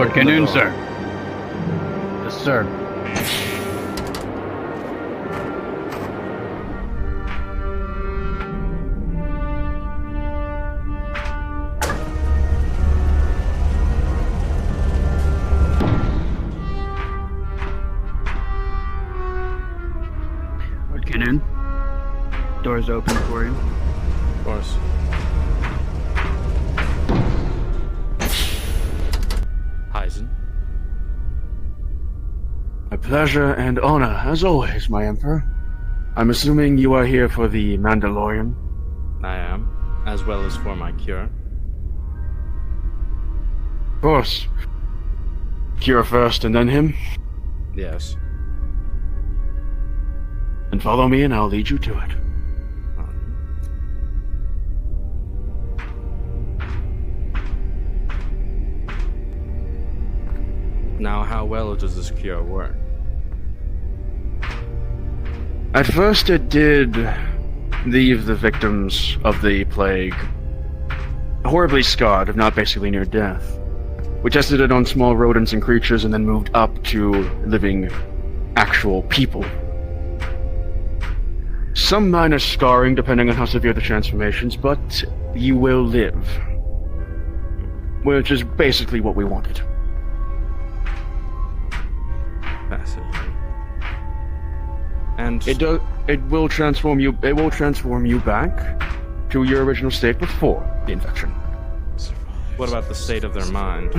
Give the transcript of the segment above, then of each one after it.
Good noon, sir. Yes, sir. Get in. Doors open for you. Of course. Heisen. A pleasure and honor, as always, my Emperor. I'm assuming you are here for the Mandalorian. I am, as well as for my cure. Of course. Cure first and then him? Yes. Then follow me and I'll lead you to it. Now, how well does this cure work? At first it did leave the victims of the plague horribly scarred, if not basically near death. We tested it on small rodents and creatures and then moved up to living actual people. Some minor scarring depending on how severe the transformations, but you will live. Which is basically what we wanted. Fascinating. And It will transform you back to your original state before the infection. what about the state of their mind?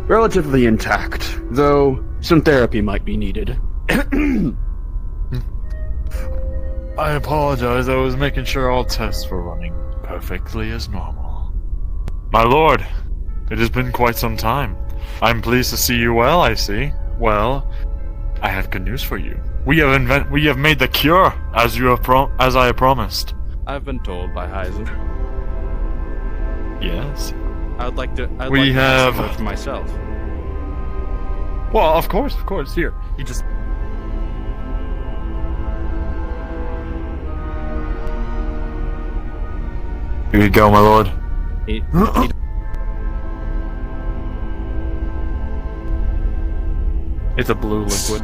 Relatively intact, though some therapy might be needed. I apologize, I was making sure all tests were running perfectly as normal. My lord, it has been quite some time. I'm pleased to see you well, I see. Well, I have good news for you. We have made the cure, as I have promised. I've been told by Heisen. Yes. I'd like to We like to have- have it for myself. Well, of course, here. You just... Here you go, my lord. He It's a blue liquid.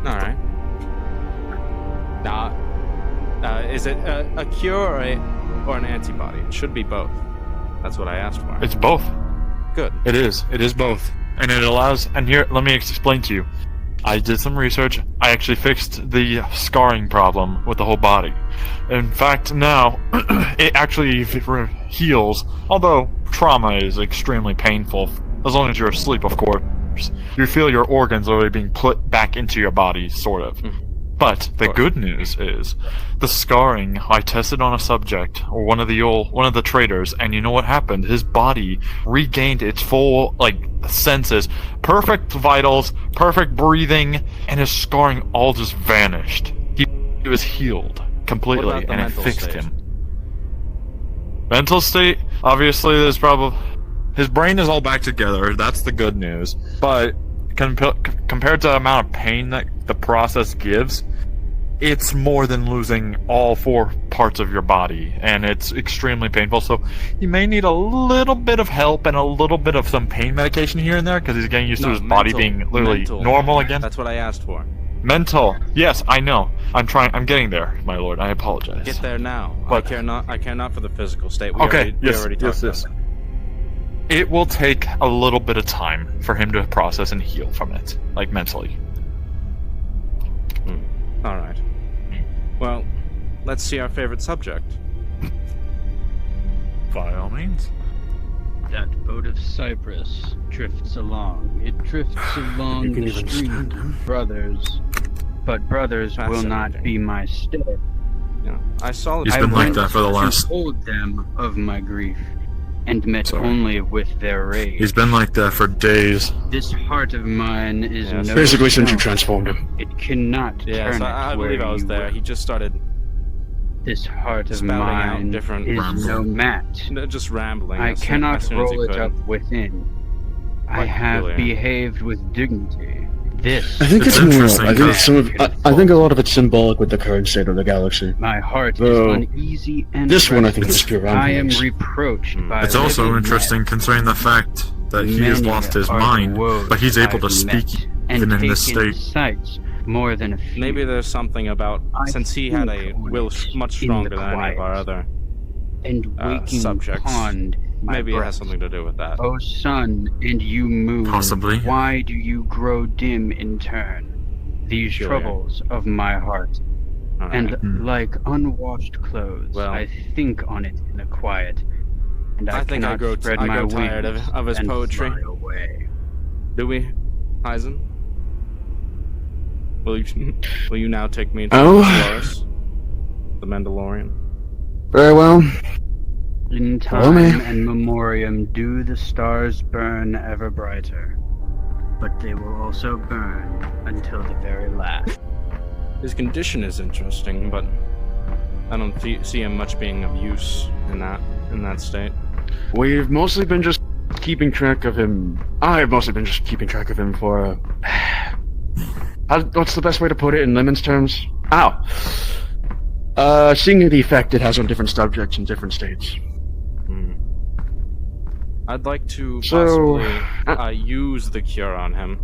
Alright. Now, is it a cure or an antibody? It should be both. That's what I asked for. It's both. Good. It is. It is both. And it allows... And here, let me explain to you. I did some research. I actually fixed the scarring problem with the whole body. In fact, now, it actually heals. Although, trauma is extremely painful. As long as you're asleep, of course. You feel your organs are being put back into your body, sort of. But the good news is, the scarring, I tested on a subject, or one of the traders, and you know what happened? His body regained its full, senses, perfect vitals, perfect breathing, and his scarring all just vanished. He was healed completely, What about the and it mental fixed state? him. Mental state, obviously, there's probably... His brain is all back together, that's the good news. But compared to the amount of pain that the process gives, it's more than losing all 4 parts of your body, and it's extremely painful. So you may need a little bit of help and a little bit of some pain medication here and there, because he's getting used to his body being literally normal again. That's what I asked for. Mental, yes, I know. I'm getting there, my lord. I apologize. Get there now. But- I care not for the physical state. We Okay, already talked about that. It will take a little bit of time for him to process and heal from it, mentally. Alright. Well, let's see our favorite subject. By all means. That boat of Cyprus drifts along. It drifts along You can the even street, stand him. brothers. But brothers will not Fascinating. be my stay. Yeah, I saw He's I been like went that for the last... to told them of my grief, and met Sorry. only with their rage. He's been like that for days. This heart of mine is Yes. no Basically since you stone. transformed him. It cannot Yes, turn I it where believe I was you there. will. He just started This heart of spouting out mine different is rambling. no mat. just rambling. I as soon- cannot as soon as he roll it could. up within. I Like have Julia. behaved with dignity, This I think It's it's more. interesting, I think some of. I think a lot of it's symbolic with the current state of the galaxy. my heart Though, is uneasy and this one I think restless. is pure I am ramblings. reproached by It's also living interesting considering the fact that he has Many lost his are the mind, woes but he's able to I've speak met and even in this taken state. sights more than a few. Maybe there's something about I since he had a think on will it much in the stronger than any of our quiet. other and waking subjects. pond my Maybe it has breath. something to do with that. O sun and you moon, Possibly. why do you grow dim in turn? These Sure. troubles of my heart, All right. and Hmm. like unwashed clothes, Well- I think on it in the quiet, and I think I cannot grow spread my tired wings of his and poetry. fly away. Do we, Eisen? Will you now take me to Oh. Dolores, the Mandalorian? Very well. In Follow time me. and memoriam do the stars burn ever brighter, but they will also burn until the very last. His condition is interesting, but I don't see him much being of use in that state. We've mostly been just keeping track of him. I've mostly been just keeping track of him for. What's the best way to put it in layman's terms? Seeing the effect it has on different subjects in different states. Hmm. I'd like to So, possibly use the cure on him,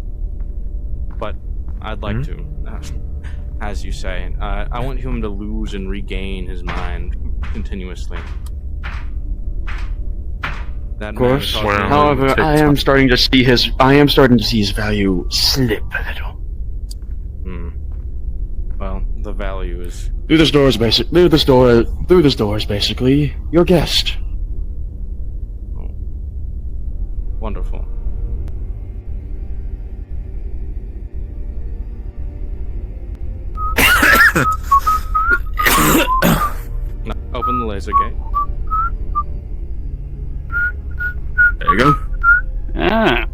but I'd like to, as you say, I want him to lose and regain his mind continuously. That Of course. man Well, However, take I am time. starting to see his value slip a little. Hmm. Well, the value is Through this door is basically your guest. wonderful. Now, open the laser gate. There you go. Ah,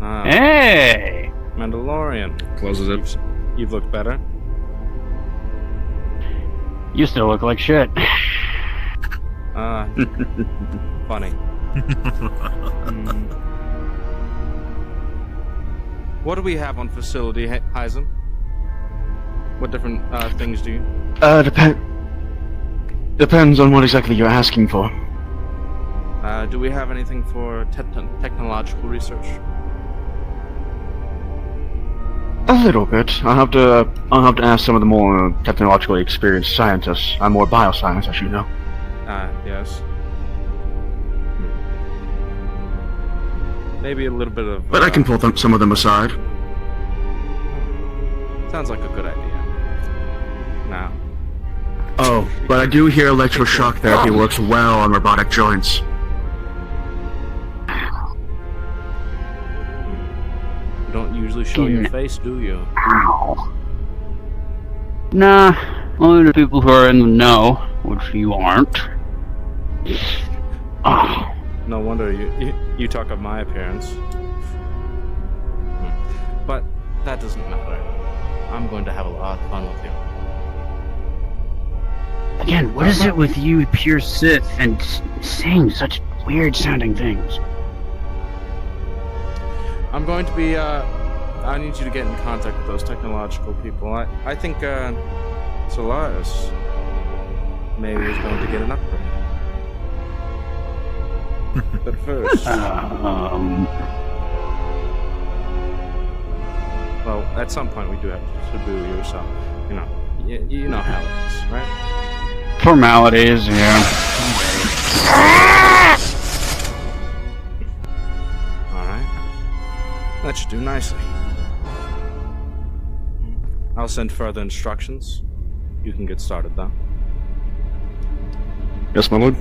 Ah, hey! Mandalorian. Closes it. You've looked better. You still look like shit. Ah, funny. Hmm. What do we have on facility, Heisen? What different things do you? Depends on what exactly you're asking for. Do we have anything for technological research? A little bit. I'll have to ask some of the more technologically experienced scientists. I'm more bioscience, as you know. Yes. Maybe a little bit of. But I can pull some of them aside. Sounds like a good idea. Now, Oh, but I do hear electroshock therapy works well on robotic joints. you don't usually show your face, do you? Ow. Nah, only the people who are in the know, which you aren't. Oh, No wonder you talk of my appearance. But that doesn't matter. I'm going to have a lot of fun with you. again, what is it with you, pure Sith, and saying such weird sounding things? I'm going to be, I need you to get in contact with those technological people. I think, Solaris maybe is going to get an upgrade. But first, well, at some point we do have to do you, so, you know how it is, right? Formalities, yeah. Alright. That should do nicely. I'll send further instructions. You can get started, though. Yes, my lord.